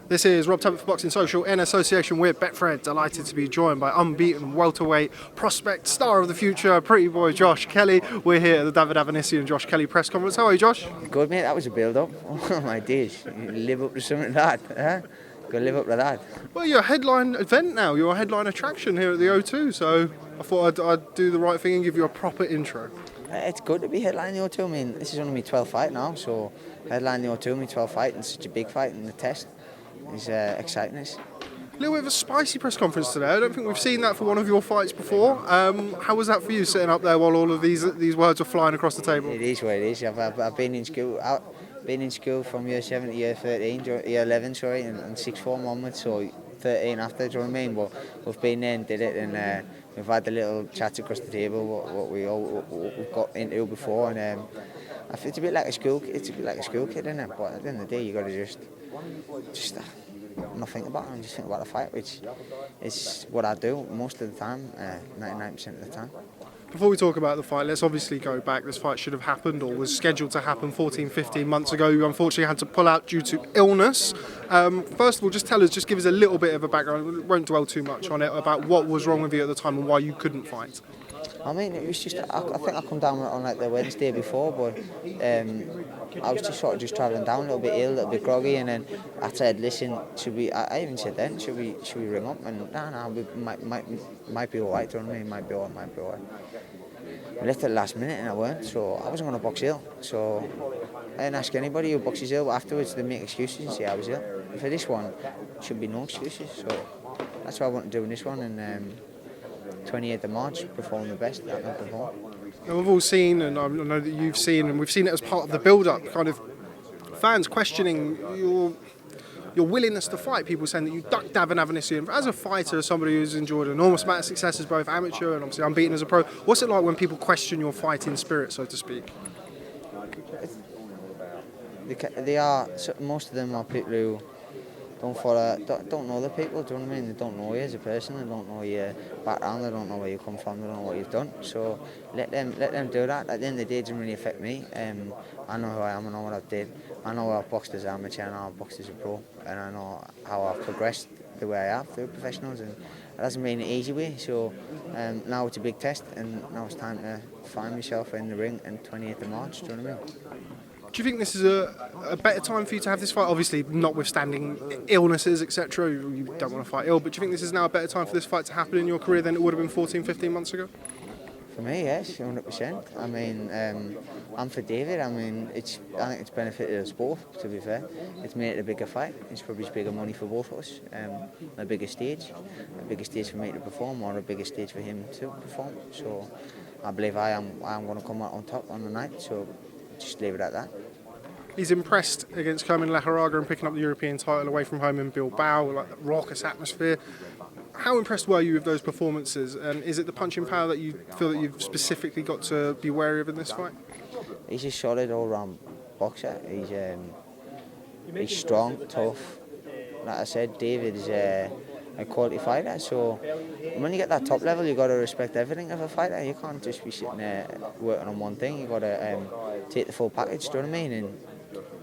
This is Rob Tubbett for Boxing Social in association with Betfred. Delighted to be joined by unbeaten welterweight prospect, star of the future, pretty boy Josh Kelly. We're here at the Avanesyan Josh Kelly press conference. How are you, Josh? Good, mate. That was a build-up. Oh my days! You live up to something like that, huh? Got to live up to that. Well, you're a headline event now. You're a headline attraction here at the O2. So I thought I'd do the right thing and give you a proper intro. It's good to be headlining the O2. I mean, this is only my 12th fight now, so headlining the O2, my 12th fight, and such a big fight in the test is exciting. A little bit of a spicy press conference today. I don't think we've seen that for one of your fights before. How was that for you, sitting up there while all of these words were flying across the table? It is what it is. I've been in school. Been in school from year 7 to year 13, year 11, sorry, and sixth form onwards, so 13 after, do you know what I mean? But we've been there and did it, and we've had the little chats across the table, what we've got into before, and I think it's a bit like a school kid, isn't it? But at the end of the day, you got to just not think about it and just think about the fight, which is what I do most of the time, 99% of the time. Before we talk about the fight, let's obviously go back. This fight should have happened or was scheduled to happen 14, 15 months ago. You unfortunately had to pull out due to illness. First of all, just give us a little bit of a background. We won't dwell too much on it, about what was wrong with you at the time and why you couldn't fight. I mean, it was just, I think I come down on like the Wednesday before, but I was just sort of travelling down a little bit ill, a little bit groggy, and then I said, listen, I even said then, should we ring up? And no, we might be alright, do you know what I mean? Might be alright. I left at the last minute and I weren't, so I wasn't going to box ill. So I didn't ask anybody who boxes ill, but afterwards they make excuses and say I was ill. For this one, there should be no excuses, so that's what I want to do in this one, and 28th of March, perform the best that I can perform. Now, we've all seen, and I know that you've seen, and we've seen it as part of the build-up, kind of fans questioning your willingness to fight, people saying that you ducked Avanesyan. As a fighter, as somebody who's enjoyed an enormous amount of success as both amateur and obviously unbeaten as a pro, what's it like when people question your fighting spirit, so to speak? They are, most of them are people who don't know the people, do you know what I mean? They don't know you as a person, they don't know your background, they don't know where you come from, they don't know what you've done. So let them do that. At the end of the day, it doesn't really affect me. I know who I am, I know what I've did. I know I've boxed as an amateur, I know I've boxed as a pro, and I know how I've progressed the way I have through professionals, and it hasn't been an easy way. So now it's a big test, and now it's time to find myself in the ring on 28th of March, do you know what I mean? Do you think this is a better time for you to have this fight? Obviously, notwithstanding illnesses, etc. You don't want to fight ill, but do you think this is now a better time for this fight to happen in your career than it would have been 14, 15 months ago? For me, yes, 100%. I mean, I'm for David. I mean, I think it's benefited us both, to be fair. It's made it a bigger fight. It's probably bigger money for both of us. A bigger stage for me to perform, or a bigger stage for him to perform. So I believe I am going to come out on top on the night. So just leave it at that. He's impressed against Kerman Lejaraga and picking up the European title away from home in Bilbao, like that raucous atmosphere. How impressed were you with those performances? And is it the punching power that you feel that you've specifically got to be wary of in this fight? He's a solid all-round boxer. He's strong, tough. Like I said, David is a quality fighter. So when you get that top level, you've got to respect everything of a fighter. You can't just be sitting there working on one thing. You've got to take the full package, do you know what I mean? And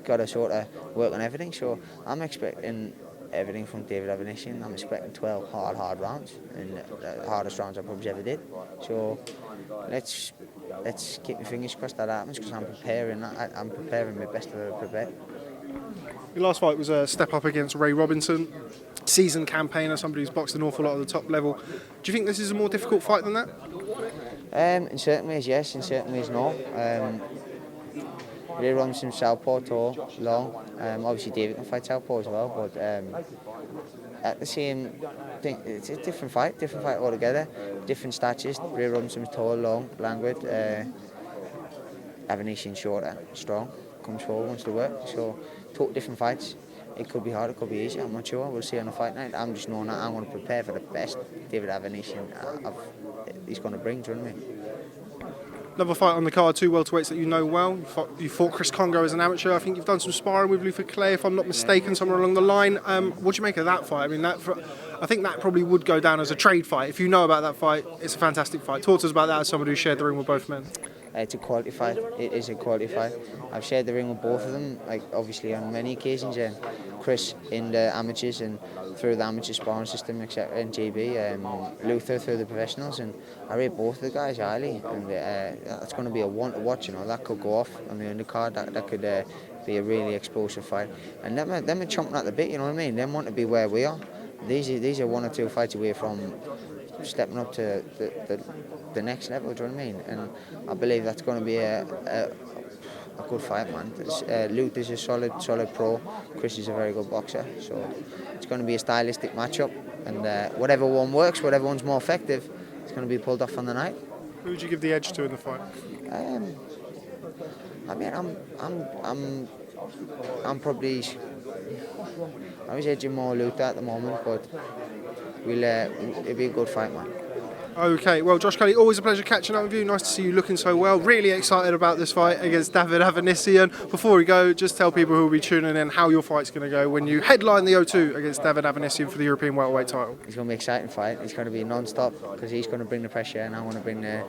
got to sort of work on everything. So I'm expecting everything from David Avanesyan. I'm expecting 12 hard rounds, and the hardest rounds I probably ever did. So let's keep my fingers crossed that happens, because I'm preparing my best I've ever prepared. Your last fight was a step up against Ray Robinson, seasoned campaigner, somebody who's boxed an awful lot at the top level. Do you think this is a more difficult fight than that? In certain ways, yes. In certain ways, no. Ray Robinson, southpaw, tall, long. Obviously, David can fight southpaw as well, but at the same thing, it's a different fight altogether. Different statures. Ray Robinson's tall, long, languid. Avanesyan shorter, strong, comes forward, wants to work. So, totally different fights. It could be hard, it could be easy. I'm not sure. We'll see on the fight night. I'm just knowing that I'm going to prepare for the best David Avanesyan he's going to bring. Do you know what I mean? Another fight on the card, two welterweights that you know well. You fought Clay-Kongo as an amateur. I think you've done some sparring with Luther Clay, if I'm not mistaken, somewhere along the line. What do you make of that fight? I mean, I think that probably would go down as a trade fight. If you know about that fight, it's a fantastic fight. Talk to us about that as somebody who shared the ring with both men. It's a quality fight. It is a quality fight. I've shared the ring with both of them, like obviously on many occasions. Chris in the amateurs and through the amateur sparring system, etc. And JB, Luther through the professionals, and I rate both of the guys highly. And that's going to be a one to watch. You know, that could go off on the undercard. That could be a really explosive fight. And them are chomping at the bit. You know what I mean? Them want to be where we are. These are 1 or 2 fights away from stepping up to the next level. Do you know what I mean? And I believe that's going to be a good fight, man. Luther's a solid pro. Chris is a very good boxer. So it's going to be a stylistic matchup. And whatever one works, whatever one's more effective, it's going to be pulled off on the night. Who would you give the edge to in the fight? I mean, I'm probably. I was edging more Luther at the moment, but it'll be a good fight, man. Okay, well, Josh Kelly, always a pleasure catching up with you. Nice to see you looking so well. Really excited about this fight against David Avanesyan. Before we go, just tell people who will be tuning in how your fight's going to go when you headline the O2 against David Avanesyan for the European welterweight title. It's going to be an exciting fight. It's going to be non-stop because he's going to bring the pressure and I want to bring the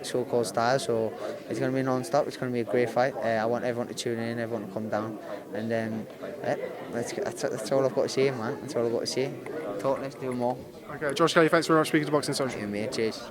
so-called style. So it's going to be non-stop. It's going to be a great fight. I want everyone to tune in, everyone to come down, and that's all I've got to say, man. That's all I've got to say. Talk, let's do more. Okay, Josh Kelly, thanks very much for speaking to Boxing Social. Yeah, mate, cheers.